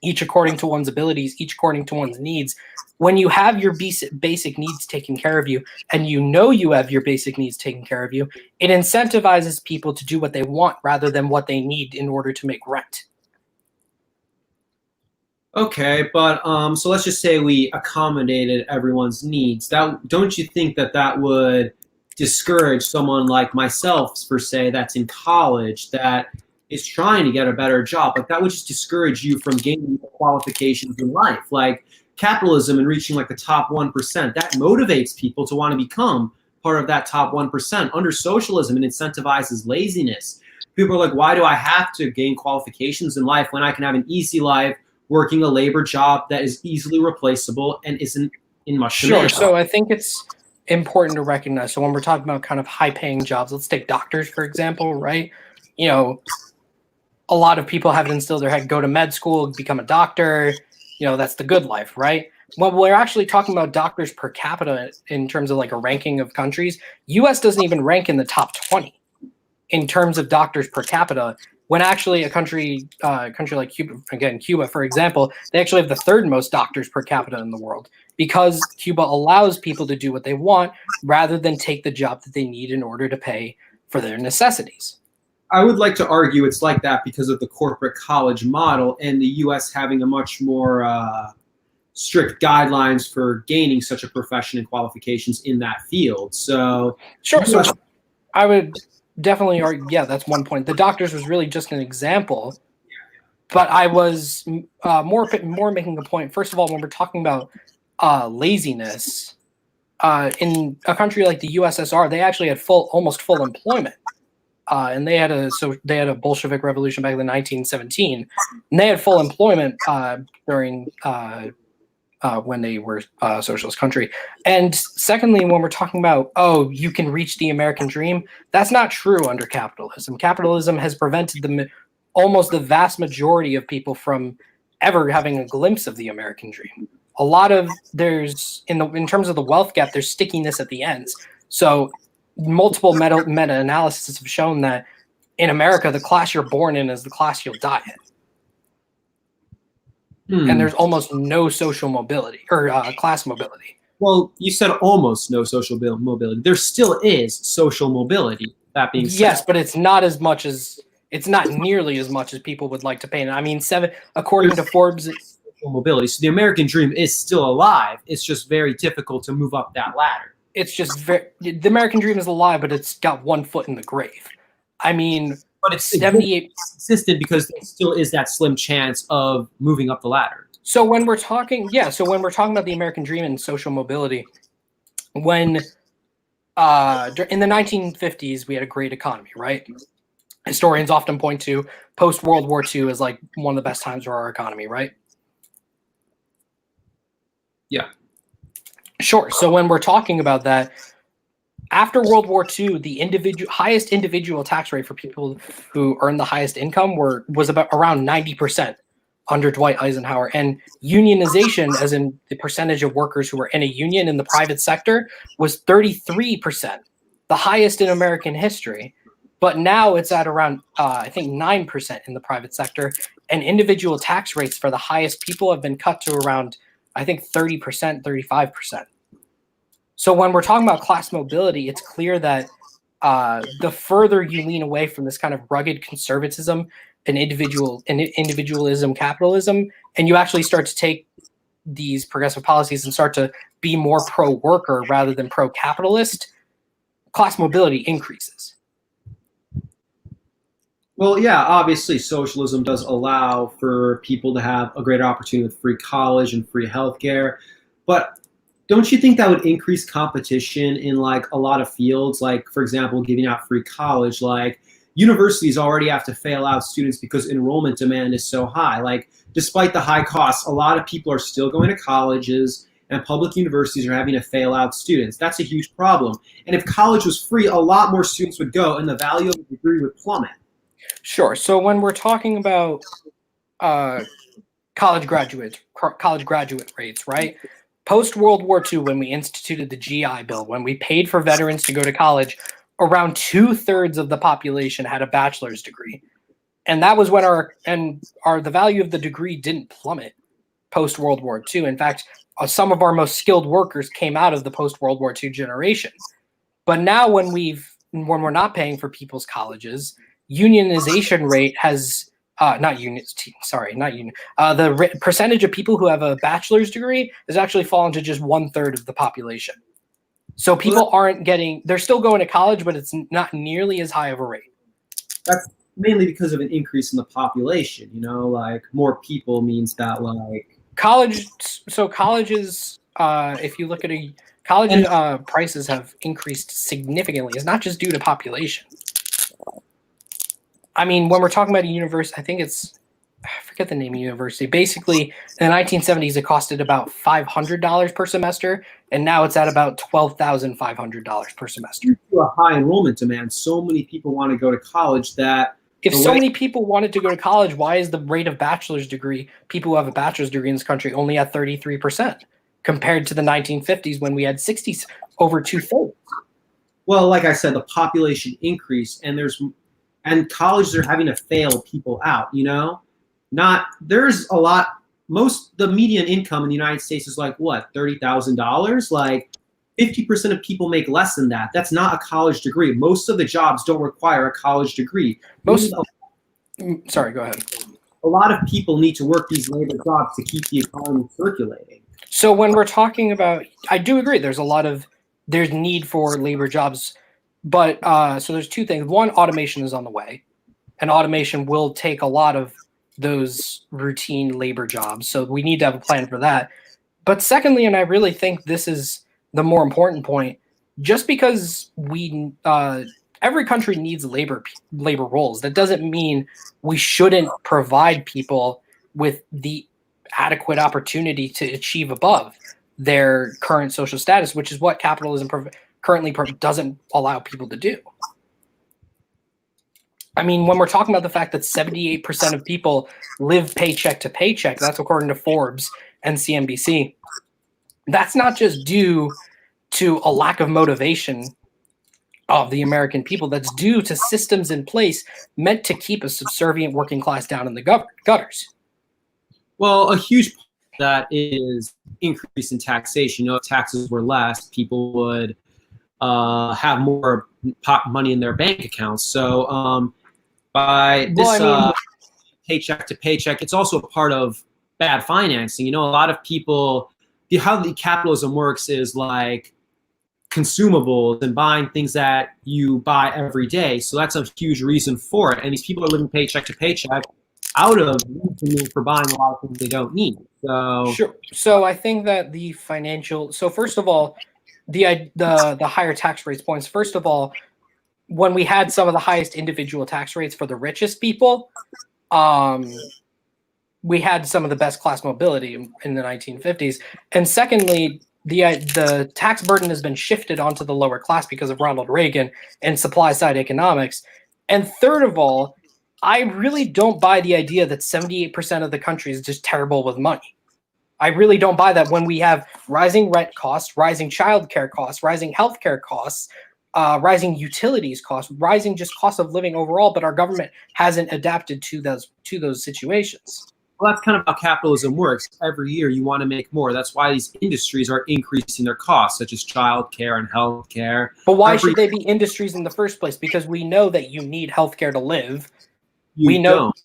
each according to one's abilities, each according to one's needs, when you have your basic needs taken care of you, and you have your basic needs taken care of you, it incentivizes people to do what they want rather than what they need in order to make rent. Okay, but so let's just say we accommodated everyone's needs. That, don't you think that would discourage someone like myself, per se, that's in college, that is trying to get a better job? Like, that would just discourage you from gaining qualifications in life. Like capitalism and reaching like the top 1%, that motivates people to want to become part of that top 1%. Under socialism, it incentivizes laziness. People are like, why do I have to gain qualifications in life when I can have an easy life working a labor job that is easily replaceable and isn't in much demand? Sure. So I think it's important to recognize. So when we're talking about kind of high-paying jobs, let's take doctors, for example, right? A lot of people have it instilled in their head, go to med school, become a doctor. That's the good life, right? When we're actually talking about doctors per capita in terms of like a ranking of countries, U.S. doesn't even rank in the top 20 in terms of doctors per capita. When actually a country like Cuba, for example, they actually have the third most doctors per capita in the world because Cuba allows people to do what they want rather than take the job that they need in order to pay for their necessities. I would like to argue it's like that because of the corporate college model and the U.S. having a much more strict guidelines for gaining such a profession and qualifications in that field. So sure. So I would definitely argue, yeah, that's one point. The doctors was really just an example, but I was more making a point. First of all, when we're talking about laziness, in a country like the USSR, they actually had almost full employment. And they had a Bolshevik revolution back in 1917, and they had full employment during when they were a socialist country. And secondly, when we're talking about, you can reach the American dream, that's not true under capitalism. Capitalism has prevented almost the vast majority of people from ever having a glimpse of the American dream. A lot of in terms of the wealth gap, there's stickiness at the ends. So multiple meta-analyses have shown that in America, the class you're born in is the class you'll die in. And there's almost no social mobility or class mobility. Well, you said almost no social mobility. There still is social mobility. That being said, yes, but it's not nearly as much as people would like to pay. I mean, according to Forbes, social mobility. So the American dream is still alive. It's just very difficult to move up that ladder. it's just the American dream is alive, but it's got one foot in the grave. I mean, But it's 78 consistent because there still is that slim chance of moving up the ladder. So when we're talking, about the American dream and social mobility, when in the 1950s we had a great economy, right? Historians often point to post World War II as like one of the best times for our economy, right? Yeah. Sure. So when we're talking about that, after World War II, the highest individual tax rate for people who earn the highest income was about around 90% under Dwight Eisenhower. And unionization, as in the percentage of workers who were in a union in the private sector, was 33%, the highest in American history. But now it's at around, I think, 9% in the private sector. And individual tax rates for the highest people have been cut to around, I think, 30%, 35%. So when we're talking about class mobility, it's clear that the further you lean away from this kind of rugged conservatism and individualism, capitalism, and you actually start to take these progressive policies and start to be more pro-worker rather than pro-capitalist, class mobility increases. Well, yeah, obviously socialism does allow for people to have a greater opportunity with free college and free healthcare, but don't you think that would increase competition in like a lot of fields? Like, for example, giving out free college, like universities already have to fail out students because enrollment demand is so high. Like, despite the high costs, a lot of people are still going to colleges and public universities are having to fail out students. That's a huge problem. And if college was free, a lot more students would go and the value of the degree would plummet. Sure. So when we're talking about college graduate rates, right? Post World War II, when we instituted the GI Bill, when we paid for veterans to go to college, around 2/3 of the population had a bachelor's degree, and that was when the value of the degree didn't plummet post World War II. In fact, some of our most skilled workers came out of the post World War II generation. But now, when we're not paying for people's colleges, unionization rate has the percentage of people who have a bachelor's degree has actually fallen to just 1/3 of the population. So people they're still going to college, but it's not nearly as high of a rate. That's mainly because of an increase in the population, like more people means that like colleges, if you look at college prices have increased significantly. It's not just due to population. I mean, when we're talking about a university, I forget the name of the university. Basically, in the 1970s, it costed about $500 per semester, and now it's at about $12,500 per semester. Due to a high enrollment demand, so many people want to go to college that if so many people wanted to go to college, why is the rate of people who have a bachelor's degree in this country only at 33% compared to the 1950s when we had over 2/3? Well, like I said, the population increased, and colleges are having to fail people out, there's a lot, the median income in the United States is like what, $30,000? Like 50% of people make less than that. That's not a college degree. Most of the jobs don't require a college degree. Sorry, go ahead. A lot of people need to work these labor jobs to keep the economy circulating. So when we're talking about, I do agree, there's need for labor jobs. But so there's two things. One, automation is on the way, and automation will take a lot of those routine labor jobs. So we need to have a plan for that. But secondly, and I really think this is the more important point, just because every country needs labor roles, that doesn't mean we shouldn't provide people with the adequate opportunity to achieve above their current social status, which is what capitalism currently doesn't allow people to do. I mean, when we're talking about the fact that 78% of people live paycheck to paycheck, that's according to Forbes and CNBC, that's not just due to a lack of motivation of the American people. That's due to systems in place meant to keep a subservient working class down in the gutters. Well, a huge part of that is increase in taxation. If taxes were less, people would have more money in their bank accounts. So by this paycheck to paycheck, it's also a part of bad financing. A lot of people, how the capitalism works is like consumables and buying things that you buy every day. So that's a huge reason for it. And these people are living paycheck to paycheck out of reasoning for buying a lot of things they don't need. So Sure. So I think that the financial. So first of all, the higher tax rates points. First of all, when we had some of the highest individual tax rates for the richest people, we had some of the best class mobility in the 1950s. And secondly, the tax burden has been shifted onto the lower class because of Ronald Reagan and supply side economics. And third of all, I really don't buy the idea that 78% of the country is just terrible with money. I really don't buy that when we have rising rent costs, rising childcare costs, rising healthcare costs, rising utilities costs, rising just cost of living overall, but our government hasn't adapted to those situations. well, that's kind of how capitalism works. Every year you want to make more. That's why these industries are increasing their costs, such as childcare and healthcare. But why should they be industries in the first place? Because we know that you need healthcare to live. We know. Don't.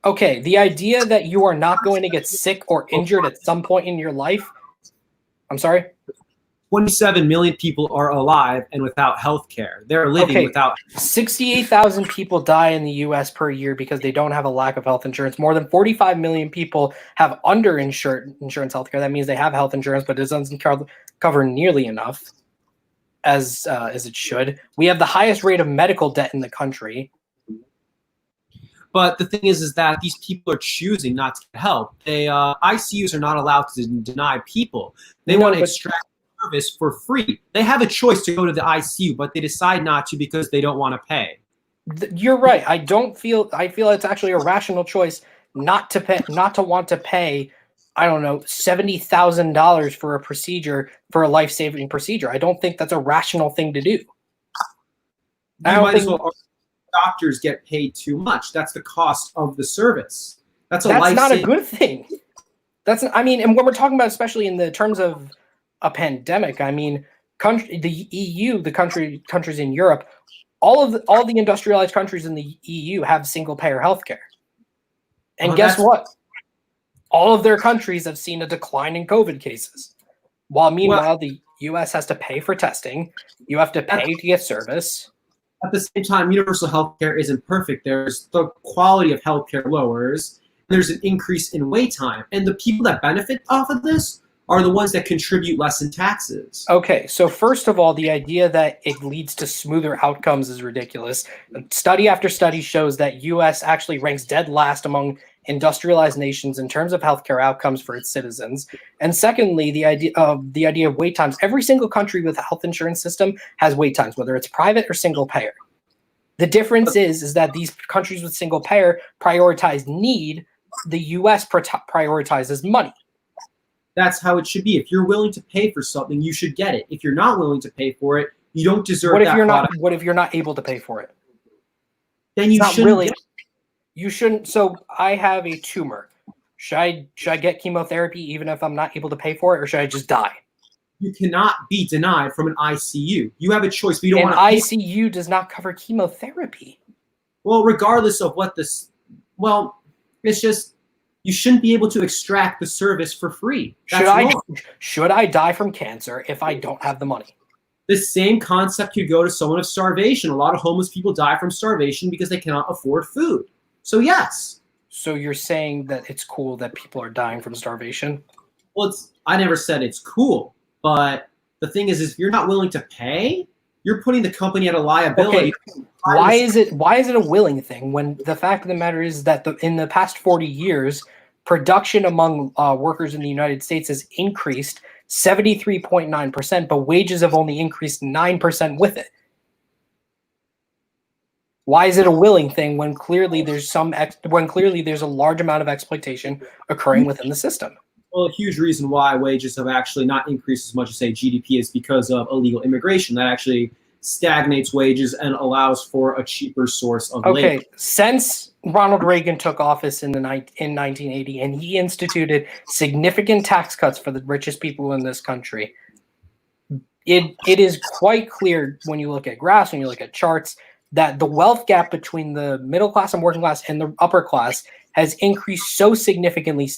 Okay, the idea that you are not going to get sick or injured at some point in your life. I'm sorry? 27 million people are alive and without health care. They're living without. 68,000 people die in the U.S. per year because they don't have a lack of health insurance. More than 45 million people have underinsured insurance health care. That means they have health insurance, but it doesn't cover nearly enough as it should. We have the highest rate of medical debt in the country. But the thing is that these people are choosing not to get help. ICUs are not allowed to deny people. They want to extract service for free. They have a choice to go to the ICU, but they decide not to because they don't want to pay. You're right. I feel it's actually a rational choice not to pay, not to want to pay, I don't know, $70,000 for a procedure, for a life-saving procedure. I don't think that's a rational thing to do. You might as well. Doctors get paid too much. That's the cost of the service. That's not a good thing. And when we're talking about, especially in the terms of a pandemic, I mean, the EU, the countries in Europe, all the industrialized countries in the EU have single-payer healthcare. And guess what? All of their countries have seen a decline in COVID cases. While meanwhile, the US has to pay for testing. You have to pay to get service. At the same time, universal healthcare isn't perfect. There's the quality of healthcare lowers. There's an increase in wait time. And the people that benefit off of this are the ones that contribute less in taxes. Okay, so first of all, the idea that it leads to smoother outcomes is ridiculous. Study after study shows that U.S. actually ranks dead last among industrialized nations in terms of healthcare outcomes for its citizens. And secondly, the idea of wait times. Every single country with a health insurance system has wait times, whether it's private or single payer. The difference is that these countries with single payer prioritize need. The U.S. prioritizes money. That's how it should be. If you're willing to pay for something, you should get it. If you're not willing to pay for it, you don't deserve that product. What if you're not able to pay for it? Then you shouldn't. You shouldn't. So I have a tumor. Should I get chemotherapy even if I'm not able to pay for it, or should I just die? You cannot be denied from an ICU. You have a choice, but you don't want to. ICU does not cover chemotherapy. Well, regardless of what this, it's just you shouldn't be able to extract the service for free. Should I die from cancer if I don't have the money? The same concept could go to someone of starvation. A lot of homeless people die from starvation because they cannot afford food. So yes. So you're saying that it's cool that people are dying from starvation? Well, I never said it's cool, but the thing is if you're not willing to pay, you're putting the company at a liability. Okay. Why is it a willing thing when the fact of the matter is that in the past 40 years, production among workers in the United States has increased 73.9%, but wages have only increased 9% with it? Why is it a willing thing when clearly there's a large amount of exploitation occurring within the system? Well, a huge reason why wages have actually not increased as much as, say, GDP is because of illegal immigration. That actually stagnates wages and allows for a cheaper source of labor. Okay, since Ronald Reagan took office in 1980 and he instituted significant tax cuts for the richest people in this country, it is quite clear when you look at graphs, when you look at charts, that the wealth gap between the middle class and working class and the upper class has increased so significantly,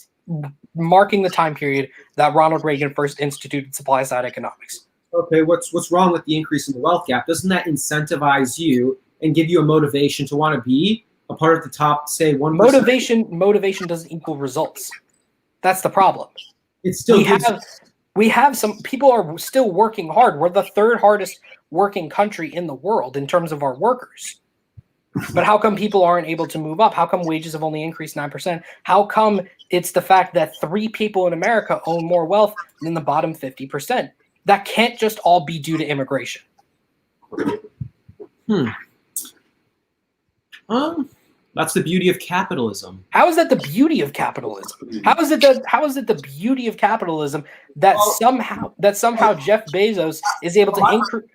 marking the time period that Ronald Reagan first instituted supply-side economics. Okay, what's wrong with the increase in the wealth gap? Doesn't that incentivize you and give you a motivation to want to be a part of the top, say, 1%? Motivation doesn't equal results. That's the problem. It still gives. We have some people are still working hard. We're the third hardest working country in the world in terms of our workers. But how come people aren't able to move up? How come wages have only increased 9%? How come it's the fact that 3 people in America own more wealth than the bottom 50%? That can't just all be due to immigration. That's the beauty of capitalism. How is that the beauty of capitalism? How is it the beauty of capitalism that somehow Jeff Bezos is able to increase?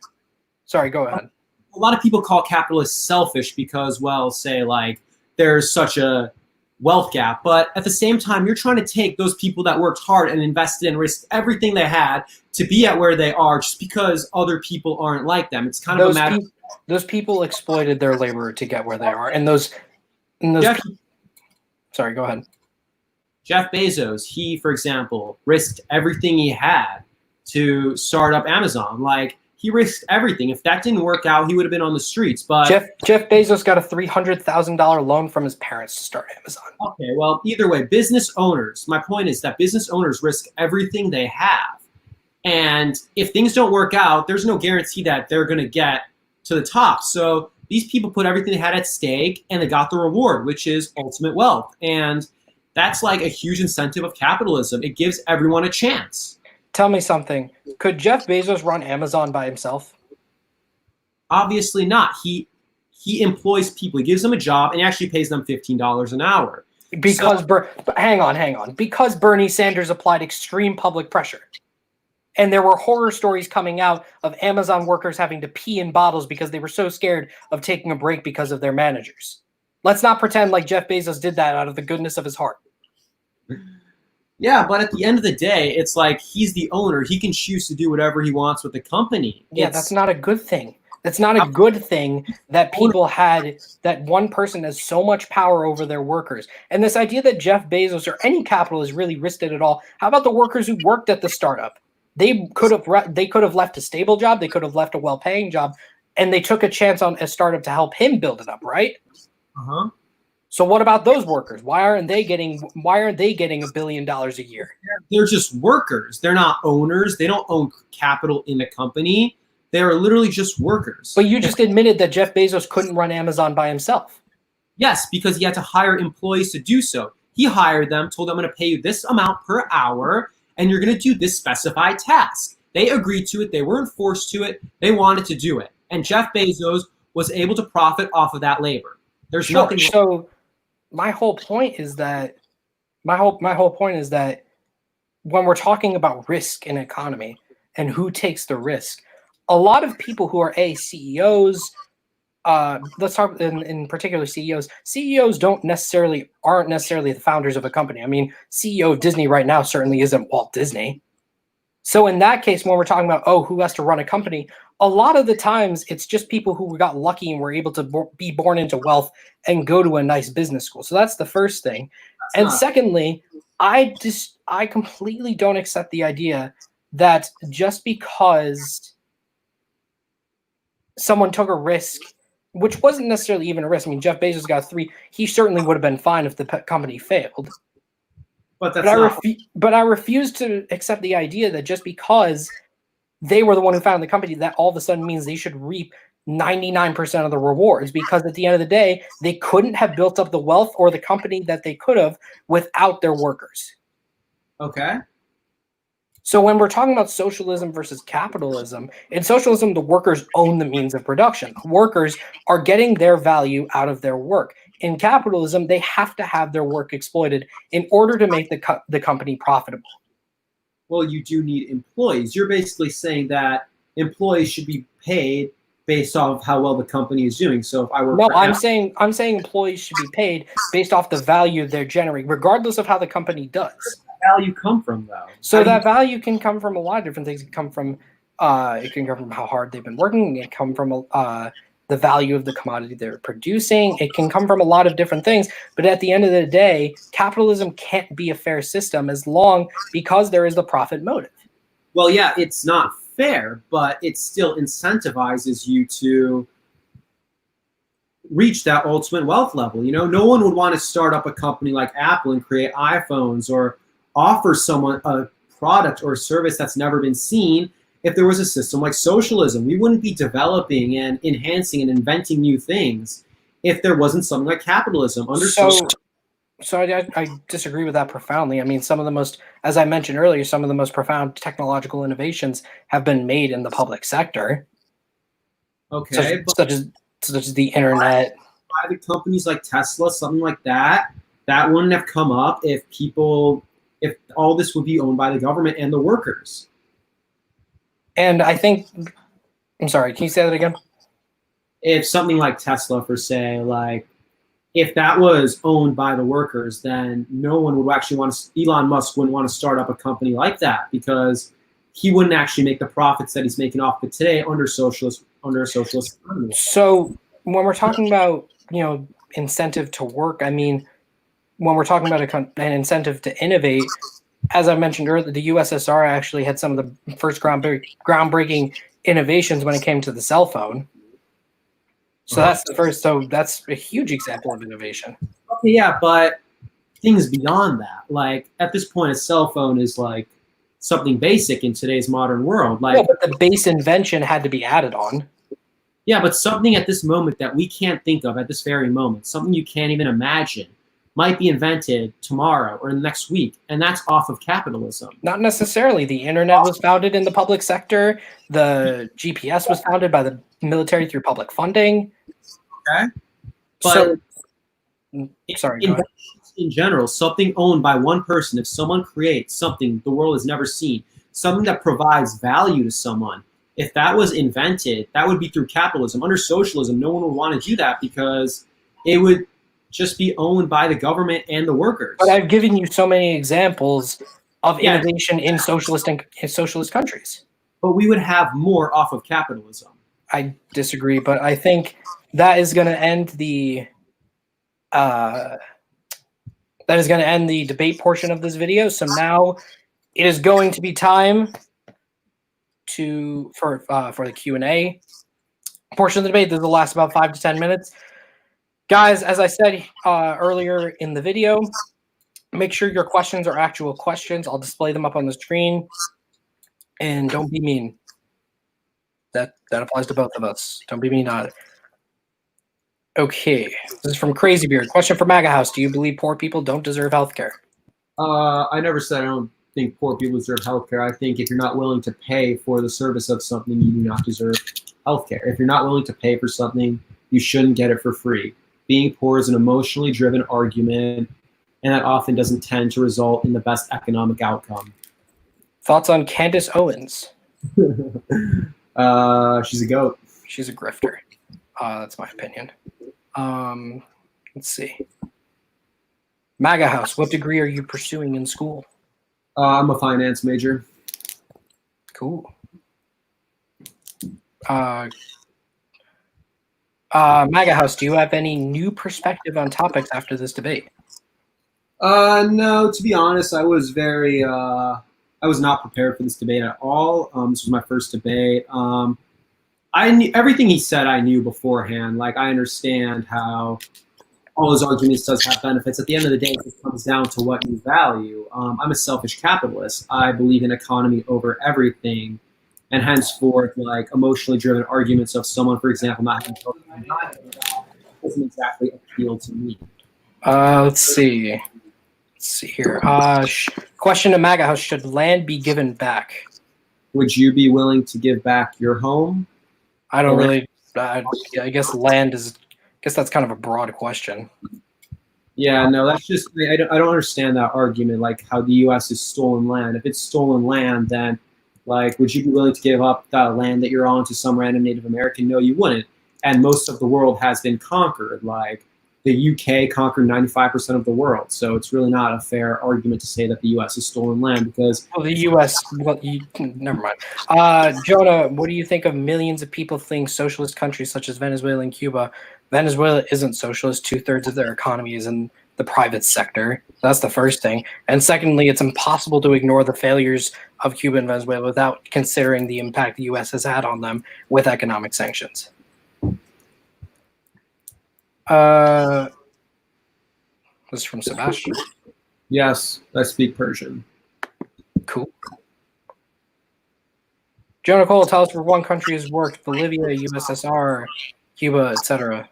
Sorry, go ahead. A lot of people call capitalists selfish because, well, say like there's such a wealth gap, but at the same time, you're trying to take those people that worked hard and invested and risked everything they had to be at where they are just because other people aren't like them. It's kind of a matter. Those people exploited their labor to get where they are, and sorry, go ahead. Jeff Bezos, he, for example, risked everything he had to start up Amazon. Like, he risked everything. If that didn't work out, he would have been on the streets. But Jeff Bezos got a $300,000 loan from his parents to start Amazon. Okay, well, either way, business owners, my point is that business owners risk everything they have. And if things don't work out, there's no guarantee that they're going to get to the top. So these people put everything they had at stake and they got the reward, which is ultimate wealth. And that's like a huge incentive of capitalism. It gives everyone a chance. Tell me something. Could Jeff Bezos run Amazon by himself? Obviously not. He employs people. He gives them a job and he actually pays them $15 an hour. Because hang on. Because Bernie Sanders applied extreme public pressure. And there were horror stories coming out of Amazon workers having to pee in bottles because they were so scared of taking a break because of their managers. Let's not pretend like Jeff Bezos did that out of the goodness of his heart. Yeah, but at the end of the day, it's like he's the owner. He can choose to do whatever he wants with the company. Yeah, that's not a good thing. That's not a good thing that people had, that one person has so much power over their workers. And this idea that Jeff Bezos or any capitalist really risked it at all. How about the workers who worked at the startup? They could have left a stable job. They could have left a well-paying job, and they took a chance on a startup to help him build it up, right? Uh-huh. So what about those workers? Why aren't they getting $1 billion a year? They're just workers. They're not owners. They don't own capital in the company. They are literally just workers. But you just admitted that Jeff Bezos couldn't run Amazon by himself. Yes, because he had to hire employees to do so. He hired them, told them, I'm going to pay you this amount per hour, and you're going to do this specified task. They agreed to it. They weren't forced to it. They wanted to do it. And Jeff Bezos was able to profit off of that labor. There's nothing. So my whole point is that when we're talking about risk in economy and who takes the risk, a lot of people who are CEOs, let's talk in particular CEOs. CEOs aren't necessarily the founders of a company. I mean, CEO of Disney right now certainly isn't Walt Disney. So in that case, when we're talking about, who has to run a company, a lot of the times it's just people who got lucky and were able to be born into wealth and go to a nice business school. So that's the first thing. And secondly, I completely don't accept the idea that just because someone took a risk, which wasn't necessarily even a risk. I mean, Jeff Bezos got 3. He certainly would have been fine if the company failed. But I refuse to accept the idea that just because they were the one who founded the company, that all of a sudden means they should reap 99% of the rewards, because at the end of the day, they couldn't have built up the wealth or the company that they could have without their workers. Okay. So when we're talking about socialism versus capitalism, in socialism, the workers own the means of production. Workers are getting their value out of their work. In capitalism, they have to have their work exploited in order to make the company profitable. Well, you do need employees. You're basically saying that employees should be paid based off of how well the company is doing. So if I were I'm saying employees should be paid based off the value they're generating, regardless of how the company does. Where does value come from, though? So that value can come from a lot of different things. It can come from how hard they've been working. It can come from the value of the commodity they're producing. It can come from a lot of different things. But at the end of the day, capitalism can't be a fair system because there is the profit motive. Well, yeah, it's not fair, but it still incentivizes you to reach that ultimate wealth level. You know, no one would want to start up a company like Apple and create iPhones or offer someone a product or a service that's never been seen if there was a system like socialism. We wouldn't be developing and enhancing and inventing new things if there wasn't something like capitalism. So I disagree with that profoundly. I mean, some of the most, as I mentioned earlier, some of the most profound technological innovations have been made in the public sector. Okay, such as the internet. Private companies like Tesla, something like that, that wouldn't have come up if all this would be owned by the government and the workers. And I think, I'm sorry, can you say that again? If something like Tesla, for say, like, if that was owned by the workers, then no one would actually Elon Musk wouldn't want to start up a company like that, because he wouldn't actually make the profits that he's making off of it today under a socialist economy. So when we're talking about, incentive to work, I mean, when we're talking about an incentive to innovate, as I mentioned earlier, the USSR actually had some of the first groundbreaking innovations when it came to the cell phone. So that's the first. So that's a huge example of innovation. Okay, yeah, but things beyond that, like at this point, a cell phone is like something basic in today's modern world. Like, yeah, but the base invention had to be added on. Yeah, but something at this moment that we can't think of at this very moment, something you can't even imagine, might be invented tomorrow or next week, and that's off of capitalism. Not necessarily. The internet was founded in the public sector. The GPS was founded by the military through public funding. Okay. But in general, something owned by one person, if someone creates something the world has never seen, something that provides value to someone, if that was invented, that would be through capitalism. Under socialism, no one would want to do that because it would just be owned by the government and the workers. But I've given you so many examples of innovation in socialist countries. But we would have more off of capitalism. I disagree, but I think that is going to end the debate portion of this video. So now it is going to be time for the Q&A portion of the debate. This will last about 5 to 10 minutes. Guys, as I said earlier in the video, make sure your questions are actual questions. I'll display them up on the screen. And don't be mean. That applies to both of us. Don't be mean on it. Okay. This is from Crazy Beard. Question for MAGA House. Do you believe poor people don't deserve health care? I never said I don't think poor people deserve health care. I think if you're not willing to pay for the service of something, you do not deserve health care. If you're not willing to pay for something, you shouldn't get it for free. Being poor is an emotionally driven argument, and that often doesn't tend to result in the best economic outcome. Thoughts on Candace Owens? She's a goat. She's a grifter. That's my opinion. Let's see. MAGA House, what degree are you pursuing in school? I'm a finance major. Cool. MAGA House, do you have any new perspective on topics after this debate? No, to be honest, I was not prepared for this debate at all. This was my first debate. I knew everything he said. I knew beforehand. Like, I understand how all his arguments does have benefits. At the end of the day, it comes down to what you value. I'm a selfish capitalist. I believe in economy over everything, and henceforth, like, emotionally driven arguments of someone, for example, not having children doesn't exactly appeal to me. Let's see. Let's see here. Question to MAGA House: should land be given back? Would you be willing to give back your home? I don't really. I guess land is. I guess that's kind of a broad question. Yeah, no, that's just. I don't understand that argument. Like, how the U.S. is stolen land. If it's stolen land, then, like, would you be willing to give up that land that you're on to some random Native American? No, you wouldn't. And most of the world has been conquered. Like, the UK conquered 95% of the world, so it's really not a fair argument to say that the U.S. has stolen land because. Well, the U.S. Well, never mind. Jonah, what do you think of millions of people fleeing socialist countries such as Venezuela and Cuba? Venezuela isn't socialist. 2/3 of their economy is in the private sector. That's the first thing. And secondly, it's impossible to ignore the failures of Cuba and Venezuela without considering the impact the U.S. has had on them with economic sanctions. This is from Sebastian. Yes, I speak Persian. Cool. Jonah Cole, tell us where one country has worked: Bolivia, USSR, Cuba, etc.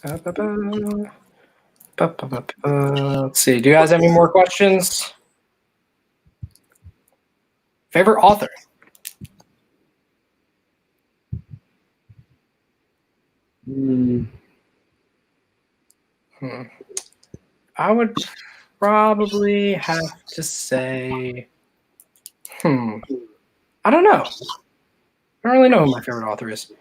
Let's see. Do you guys have any more questions? Favorite author? I would probably have to say, I don't know. I don't really know who my favorite author is.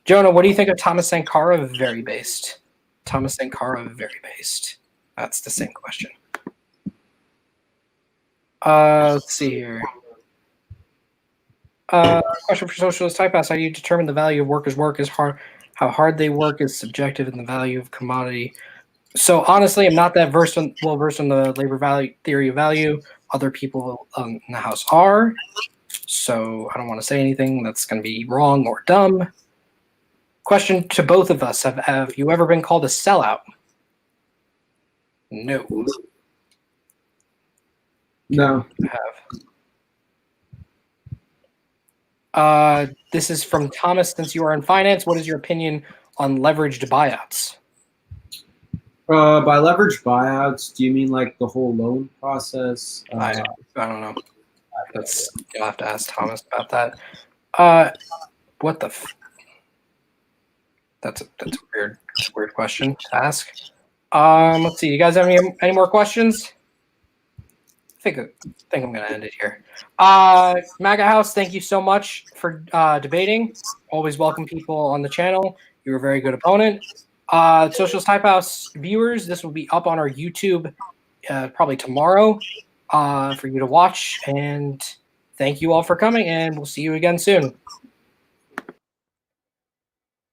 Jonah, what do you think of Thomas Sankara? Very based. Thomas Sankara, very based. That's the same question. Let's see here. Question for Socialist Typehouse. How do you determine the value of workers' work is hard? How hard they work is subjective, and the value of commodity. So honestly, I'm not that well versed on the labor value theory of value. Other people in the house are. So I don't want to say anything that's going to be wrong or dumb. Question to both of us. Have you ever been called a sellout? No. No. I have. This is from Thomas. Since you are in finance, what is your opinion on leveraged buyouts? By leveraged buyouts, do you mean like the whole loan process? I don't know. You'll have to ask Thomas about that. What the? That's a weird question to ask. Let's see. You guys have any more questions? I think I'm gonna end it here. MAGA House, thank you so much for debating. Always welcome people on the channel. You're a very good opponent. Socialist Type House viewers, this will be up on our YouTube probably tomorrow for you to watch. And thank you all for coming, and we'll see you again soon.